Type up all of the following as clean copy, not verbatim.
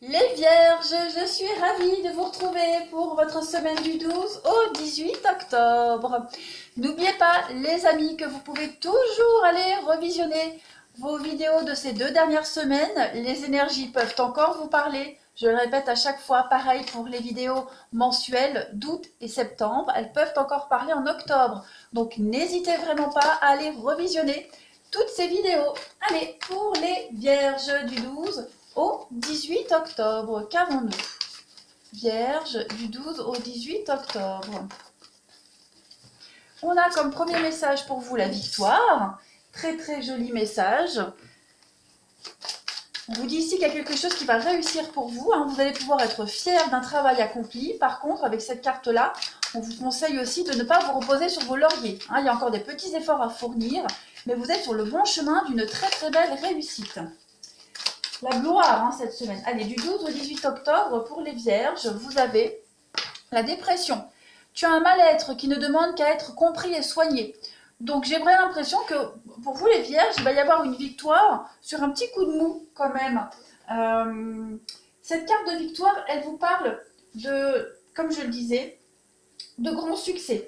Les Vierges, je suis ravie de vous retrouver pour votre semaine du 12 au 18 octobre. N'oubliez pas, les amis, que vous pouvez toujours aller revisionner vos vidéos de ces 2 dernières semaines. Les énergies peuvent encore vous parler. Je le répète à chaque fois, pareil pour les vidéos mensuelles d'août et septembre. Elles peuvent encore parler en octobre. Donc n'hésitez vraiment pas à aller revisionner toutes ces vidéos. Allez, pour les Vierges du 12 au 18 octobre, qu'avons-nous? Vierge du 12 au 18 octobre. On a comme premier message pour vous la victoire. Très très joli message. On vous dit ici qu'il y a quelque chose qui va réussir pour vous. Vous allez pouvoir être fier d'un travail accompli. Par contre, avec cette carte-là, on vous conseille aussi de ne pas vous reposer sur vos lauriers. Il y a encore des petits efforts à fournir, mais vous êtes sur le bon chemin d'une très très belle réussite. La gloire cette semaine. Allez, du 12 au 18 octobre, pour les Vierges, vous avez la dépression. Tu as un mal-être qui ne demande qu'à être compris et soigné. Donc j'ai vraiment l'impression que pour vous les Vierges, il va y avoir une victoire sur un petit coup de mou quand même. Cette carte de victoire, elle vous parle de, comme je le disais, de grands succès,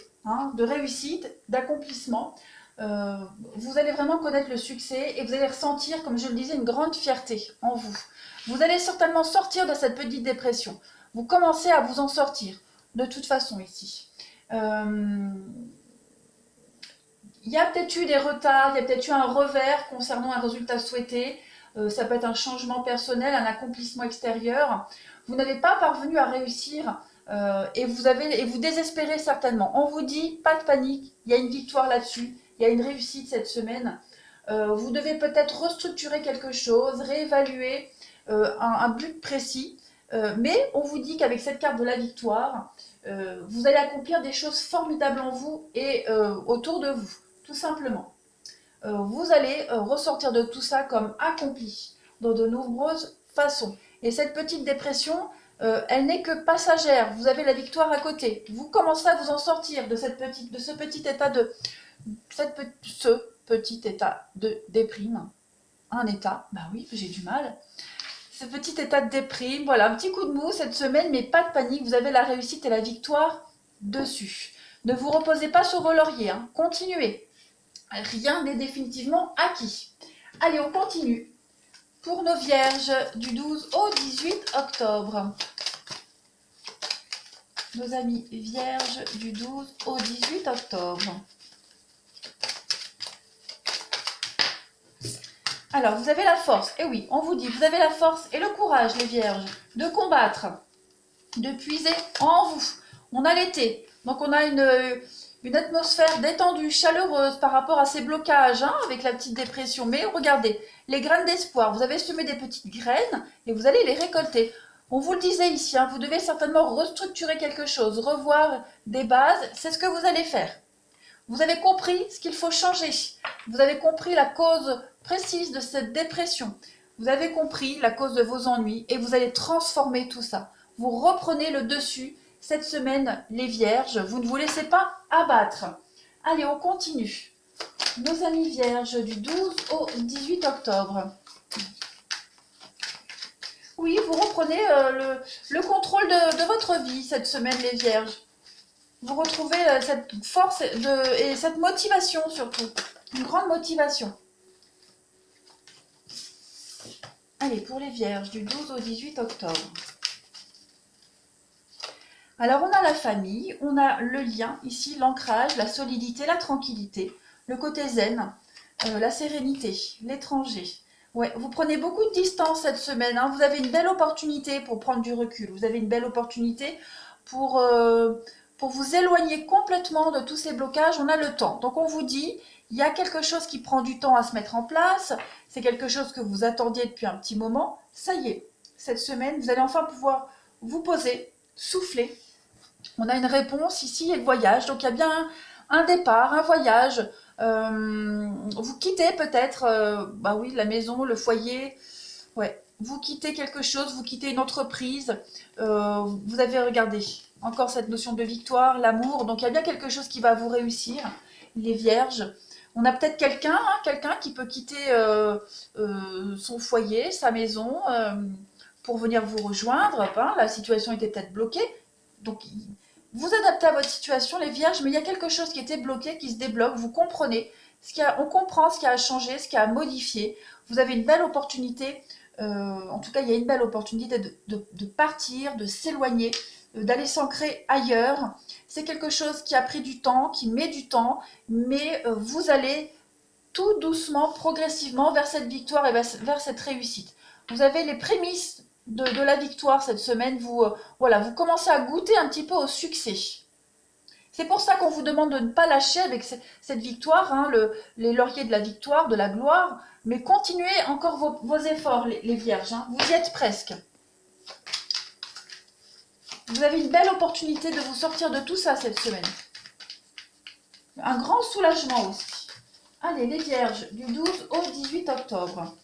de réussite, d'accomplissement. Vous allez vraiment connaître le succès et vous allez ressentir, comme je le disais, une grande fierté en vous. Vous allez certainement sortir de cette petite dépression. Vous commencez à vous en sortir, de toute façon ici. Il y a peut-être eu des retards, il y a peut-être eu un revers concernant un résultat souhaité. Ça peut être un changement personnel, un accomplissement extérieur. Vous n'avez pas parvenu à réussir et vous désespérez certainement. On vous dit, pas de panique, il y a une victoire là-dessus. Il y a une réussite cette semaine. Vous devez peut-être restructurer quelque chose, réévaluer un but précis. Mais on vous dit qu'avec cette carte de la victoire, vous allez accomplir des choses formidables en vous et autour de vous, tout simplement. Vous allez ressortir de tout ça comme accompli, dans de nombreuses façons. Et cette petite dépression, elle n'est que passagère. Vous avez la victoire à côté. Vous commencez à vous en sortir de ce petit état ce petit état de déprime. Un état, bah oui, j'ai du mal. Ce petit état de déprime, voilà, un petit coup de mou cette semaine, mais pas de panique, vous avez la réussite et la victoire dessus. Ne vous reposez pas sur vos lauriers, continuez. Rien n'est définitivement acquis. Allez, on continue. Pour nos vierges du 12 au 18 octobre. Nos amis vierges du 12 au 18 octobre. Alors, vous avez la force, et oui, on vous dit, vous avez la force et le courage, les vierges, de combattre, de puiser en vous. On a l'été, donc on a une atmosphère détendue, chaleureuse par rapport à ces blocages, avec la petite dépression. Mais regardez, les graines d'espoir, vous avez semé des petites graines et vous allez les récolter. On vous le disait ici, vous devez certainement restructurer quelque chose, revoir des bases, c'est ce que vous allez faire. Vous avez compris ce qu'il faut changer. Vous avez compris la cause précise de cette dépression. Vous avez compris la cause de vos ennuis et vous allez transformer tout ça. Vous reprenez le dessus cette semaine, les vierges. Vous ne vous laissez pas abattre. Allez, on continue. Nos amis vierges du 12 au 18 octobre. Oui, vous reprenez le contrôle de votre vie cette semaine, les vierges. Vous retrouvez cette force et cette motivation surtout. Une grande motivation. Allez, pour les vierges, du 12 au 18 octobre. Alors, on a la famille, on a le lien, ici, l'ancrage, la solidité, la tranquillité, le côté zen, la sérénité, l'étranger. Ouais, vous prenez beaucoup de distance cette semaine. Vous avez une belle opportunité pour prendre du recul. Vous avez une belle opportunité pour vous éloigner complètement de tous ces blocages. On a le temps. Donc, on vous dit, il y a quelque chose qui prend du temps à se mettre en place. C'est quelque chose que vous attendiez depuis un petit moment. Ça y est, cette semaine, vous allez enfin pouvoir vous poser, souffler. On a une réponse ici et le voyage. Donc, il y a bien un départ, un voyage. Vous quittez peut-être, bah oui, la maison, le foyer. Ouais, vous quittez quelque chose, vous quittez une entreprise. Vous avez regardé encore cette notion de victoire, l'amour. Donc, il y a bien quelque chose qui va vous réussir, les vierges. On a peut-être quelqu'un qui peut quitter son foyer, sa maison, pour venir vous rejoindre. Hein, la situation était peut-être bloquée. Donc, vous adaptez à votre situation, les vierges, mais il y a quelque chose qui était bloqué, qui se débloque. Vous comprenez. On comprend ce qui a changé, ce qui a modifié. Vous avez une belle opportunité. En tout cas, il y a une belle opportunité de partir, de s'éloigner, d'aller s'ancrer ailleurs. C'est quelque chose qui a pris du temps, qui met du temps, mais vous allez tout doucement, progressivement vers cette victoire et vers cette réussite. Vous avez les prémices de la victoire cette semaine. Voilà, vous commencez à goûter un petit peu au succès. C'est pour ça qu'on vous demande de ne pas lâcher avec cette victoire, hein, les lauriers de la victoire, de la gloire, mais continuez encore vos efforts, les vierges. Hein. Vous y êtes presque. Vous avez une belle opportunité de vous sortir de tout ça cette semaine. Un grand soulagement aussi. Allez, les vierges, du 12 au 18 octobre.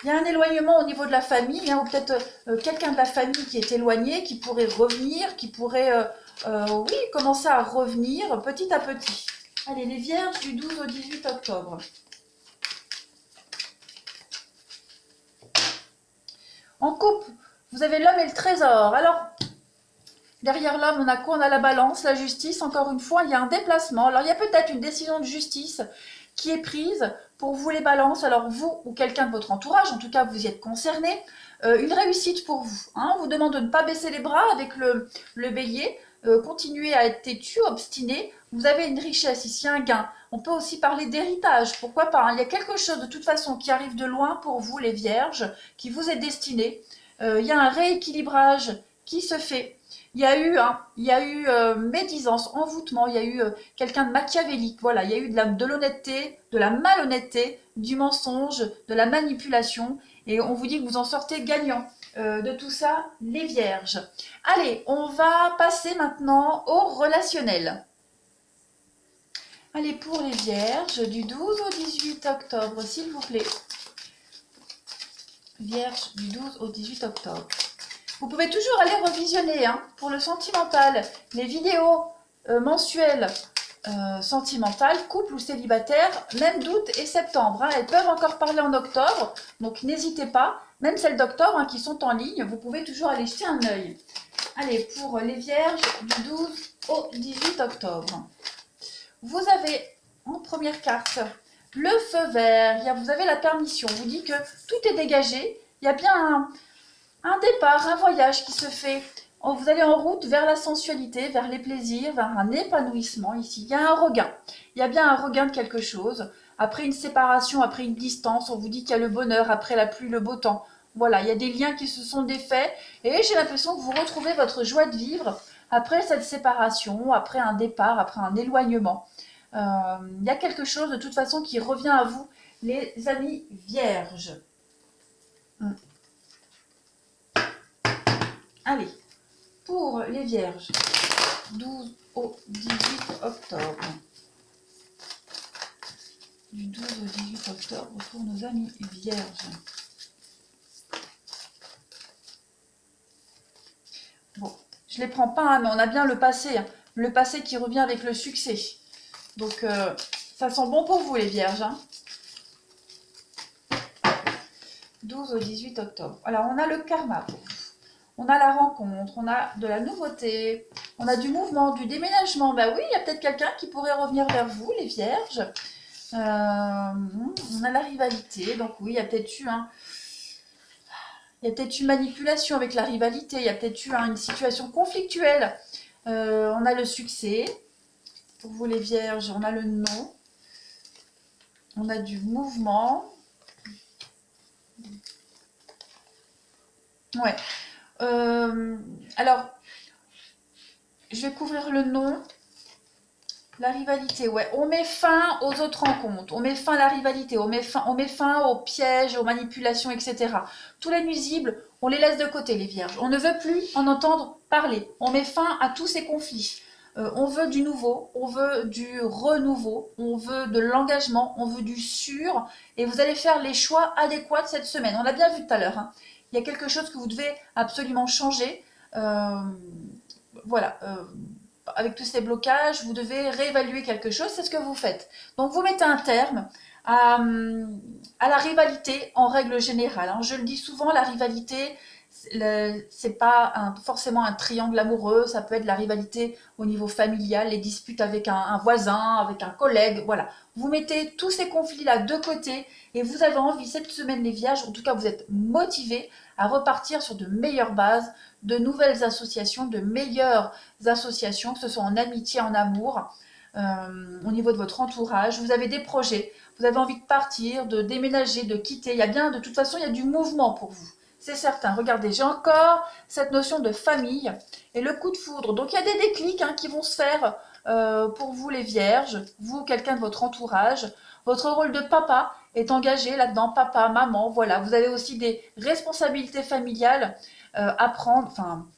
Il y a un éloignement au niveau de la famille, hein, ou peut-être quelqu'un de la famille qui est éloigné, qui pourrait revenir, qui pourrait, oui, commencer à revenir petit à petit. Allez, les vierges du 12 au 18 octobre. En couple, vous avez l'homme et le trésor. Alors, derrière l'homme, on a quoi? On a la balance, la justice. Encore une fois, il y a un déplacement. Alors, il y a peut-être une décision de justice qui est prise pour vous les balances. Alors, vous ou quelqu'un de votre entourage, en tout cas, vous y êtes concerné. Une réussite pour vous. Hein. On vous demande de ne pas baisser les bras avec le bélier. Continuez à être têtu, obstiné. Vous avez une richesse ici, un gain. On peut aussi parler d'héritage. Pourquoi pas, hein. Il y a quelque chose de toute façon qui arrive de loin pour vous, les vierges, qui vous est destiné. Il y a un rééquilibrage qui se fait. Il y a eu médisance, envoûtement, il y a eu quelqu'un de machiavélique, voilà, il y a eu de l'honnêteté, de la malhonnêteté, du mensonge, de la manipulation, et on vous dit que vous en sortez gagnant de tout ça, les vierges. Allez, on va passer maintenant au relationnel. Allez, pour les vierges, du 12 au 18 octobre, s'il vous plaît. Vierges, du 12 au 18 octobre. Vous pouvez toujours aller revisionner, hein, pour le sentimental, les vidéos mensuelles sentimentales, couple ou célibataire, même d'août et septembre. Hein, elles peuvent encore parler en octobre, donc n'hésitez pas. Même celles d'octobre, hein, qui sont en ligne, vous pouvez toujours aller jeter un œil. Allez, pour les vierges, du 12 au 18 octobre. Vous avez en première carte le feu vert. Vous avez la permission. On vous dit que tout est dégagé. Il y a bien un départ, un voyage qui se fait. Vous allez en route vers la sensualité, vers les plaisirs, vers un épanouissement ici. Il y a un regain. Il y a bien un regain de quelque chose. Après une séparation, après une distance, on vous dit qu'il y a le bonheur, après la pluie, le beau temps. Voilà, il y a des liens qui se sont défaits. Et j'ai l'impression que vous retrouvez votre joie de vivre après cette séparation, après un départ, après un éloignement. Il y a quelque chose de toute façon qui revient à vous, les amis vierges. Allez, pour les vierges, 12 au 18 octobre. Du 12 au 18 octobre pour nos amis vierges. Bon, je ne les prends pas, hein, mais on a bien le passé. Hein, le passé qui revient avec le succès. Donc, ça sent bon pour vous, les vierges. Hein. 12 au 18 octobre. Alors, on a le karma pour vous. On a la rencontre, on a de la nouveauté, on a du mouvement, du déménagement. Ben oui, il y a peut-être quelqu'un qui pourrait revenir vers vous, les vierges. On a la rivalité, donc oui, il y a peut-être eu une manipulation avec la rivalité, il y a peut-être eu une situation conflictuelle. On a le succès, pour vous les vierges, on a le non, on a du mouvement. Ouais. Alors, je vais couvrir le nom. La rivalité, ouais. On met fin aux autres rencontres. On met fin à la rivalité. On met fin aux pièges, aux manipulations, etc. Tous les nuisibles, on les laisse de côté, les vierges. On ne veut plus en entendre parler. On met fin à tous ces conflits. On veut du nouveau, on veut du renouveau, on veut de l'engagement, on veut du sûr. Et vous allez faire les choix adéquats cette semaine. On l'a bien vu tout à l'heure. Hein. Il y a quelque chose que vous devez absolument changer. Voilà. Avec tous ces blocages, vous devez réévaluer quelque chose. C'est ce que vous faites. Donc, vous mettez un terme à la rivalité en règle générale, hein. Je le dis souvent, la rivalité, c'est pas forcément un triangle amoureux, ça peut être la rivalité au niveau familial, les disputes avec un voisin, avec un collègue, voilà. Vous mettez tous ces conflits-là de côté et vous avez envie cette semaine les vierges, en tout cas vous êtes motivés à repartir sur de meilleures bases, de nouvelles associations, de meilleures associations, que ce soit en amitié, en amour, au niveau de votre entourage. Vous avez des projets, vous avez envie de partir, de déménager, de quitter. Il y a bien, de toute façon, il y a du mouvement pour vous. C'est certain. Regardez, j'ai encore cette notion de famille et le coup de foudre. Donc, il y a des déclics qui vont se faire pour vous, les vierges, vous, quelqu'un de votre entourage. Votre rôle de papa est engagé là-dedans, papa, maman, voilà. Vous avez aussi des responsabilités familiales à prendre, enfin,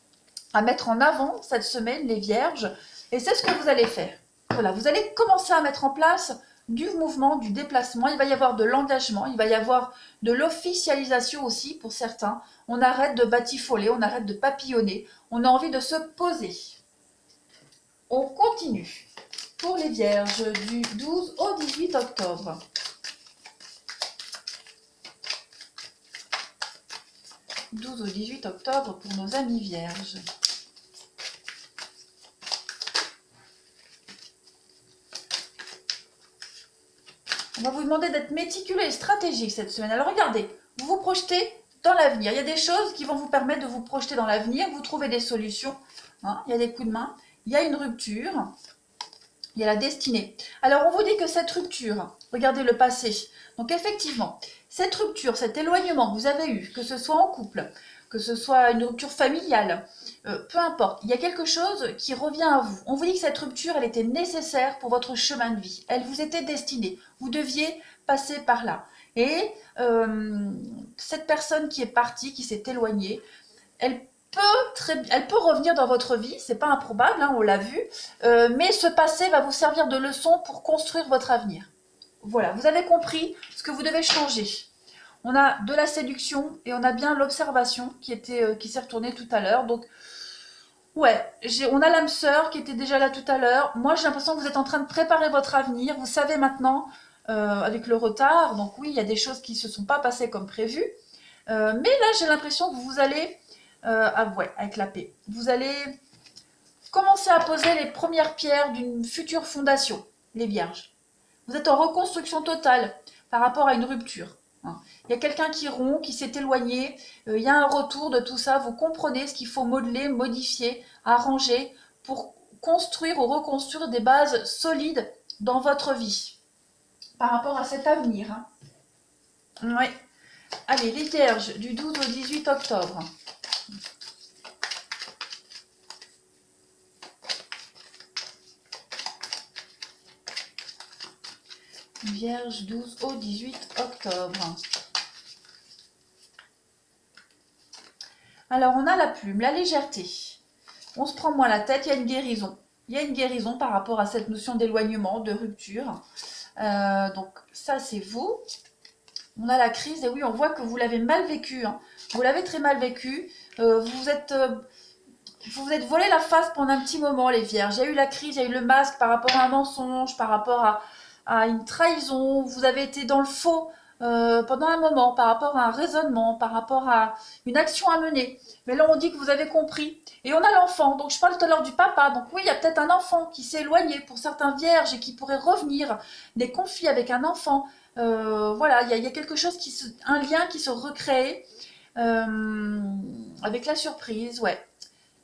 à mettre en avant cette semaine, les vierges. Et c'est ce que vous allez faire. Voilà, vous allez commencer à mettre en place du mouvement, du déplacement. Il va y avoir de l'engagement, il va y avoir de l'officialisation aussi pour certains. On arrête de batifoler, on arrête de papillonner. On a envie de se poser. On continue pour les vierges du 12 au 18 octobre. « 12 au 18 octobre pour nos amis vierges. On va vous demander d'être méticuleux et stratégique cette semaine. Alors regardez, vous vous projetez dans l'avenir. Il y a des choses qui vont vous permettre de vous projeter dans l'avenir. Vous trouvez des solutions. Il y a des coups de main. Il y a une rupture. Il y a la destinée. Alors on vous dit que cette rupture, regardez le passé. Donc effectivement, cette rupture, cet éloignement que vous avez eu, que ce soit en couple, que ce soit une rupture familiale, peu importe, il y a quelque chose qui revient à vous. On vous dit que cette rupture, elle était nécessaire pour votre chemin de vie. Elle vous était destinée. Vous deviez passer par là. Et cette personne qui est partie, qui s'est éloignée, elle peut revenir dans votre vie, c'est pas improbable, on l'a vu, mais ce passé va vous servir de leçon pour construire votre avenir. Voilà, vous avez compris ce que vous devez changer. On a de la séduction et on a bien l'observation qui s'est retournée tout à l'heure. Donc, ouais, on a l'âme sœur qui était déjà là tout à l'heure. Moi, j'ai l'impression que vous êtes en train de préparer votre avenir. Vous savez maintenant, avec le retard, donc oui, il y a des choses qui ne se sont pas passées comme prévu. Mais là, j'ai l'impression que vous allez, ouais, avec la paix, vous allez commencer à poser les premières pierres d'une future fondation, les vierges. Vous êtes en reconstruction totale par rapport à une rupture. Il y a quelqu'un qui rompt, qui s'est éloigné, il y a un retour de tout ça, vous comprenez ce qu'il faut modeler, modifier, arranger pour construire ou reconstruire des bases solides dans votre vie par rapport à cet avenir. Oui. Allez, les vierges du 12 au 18 octobre. Vierge 12 au 18 octobre. Alors, on a la plume, la légèreté. On se prend moins la tête, il y a une guérison. Il y a une guérison par rapport à cette notion d'éloignement, de rupture. Donc, ça, c'est vous. On a la crise, et oui, on voit que vous l'avez mal vécu. Vous l'avez très mal vécu. Vous vous êtes volé la face pendant un petit moment, les vierges. Il y a eu la crise, il y a eu le masque par rapport à un mensonge, par rapport à une trahison. Vous avez été dans le faux pendant un moment, par rapport à un raisonnement, par rapport à une action à mener. Mais là, on dit que vous avez compris. Et on a l'enfant. Donc, je parle tout à l'heure du papa. Donc, oui, il y a peut-être un enfant qui s'est éloigné pour certains vierges et qui pourrait revenir. Des conflits avec un enfant. Voilà, il y a quelque chose, un lien qui se recrée avec la surprise, ouais.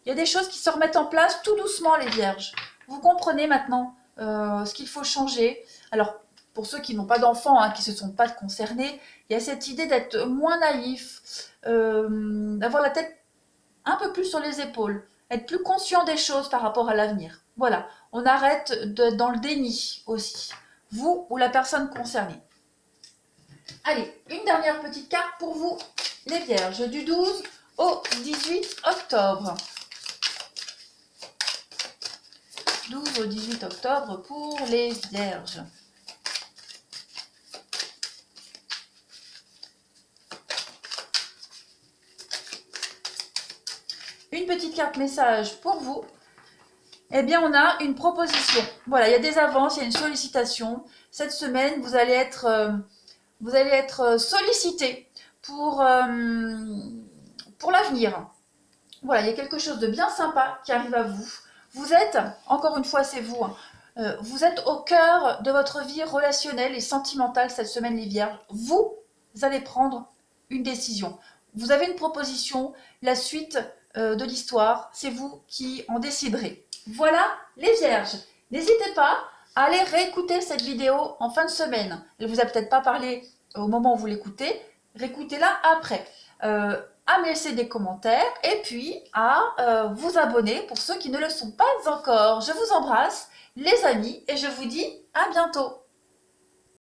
Il y a des choses qui se remettent en place tout doucement, les vierges. Vous comprenez maintenant ce qu'il faut changer. Alors, pour ceux qui n'ont pas d'enfants, qui ne se sont pas concernés, il y a cette idée d'être moins naïf, d'avoir la tête un peu plus sur les épaules, être plus conscient des choses par rapport à l'avenir. Voilà, on arrête dans le déni aussi, vous ou la personne concernée. Allez, une dernière petite carte pour vous, les vierges, du 12 au 18 octobre. 12 au 18 octobre pour les vierges. Une petite carte message pour vous. Eh bien, on a une proposition. Voilà, il y a des avances, il y a une sollicitation. cette semaine, vous allez être sollicité pour l'avenir. Voilà, il y a quelque chose de bien sympa qui arrive à vous. Vous êtes, encore une fois, c'est vous, hein, vous êtes au cœur de votre vie relationnelle et sentimentale cette semaine, les Vierges. Vous allez prendre une décision. Vous avez une proposition, la suite de l'histoire, c'est vous qui en déciderez. Voilà, les Vierges. N'hésitez pas à aller réécouter cette vidéo en fin de semaine. Elle vous a peut-être pas parlé au moment où vous l'écoutez, réécoutez-la après. À me laisser des commentaires et puis à vous abonner pour ceux qui ne le sont pas encore. Je vous embrasse, les amis, et je vous dis à bientôt.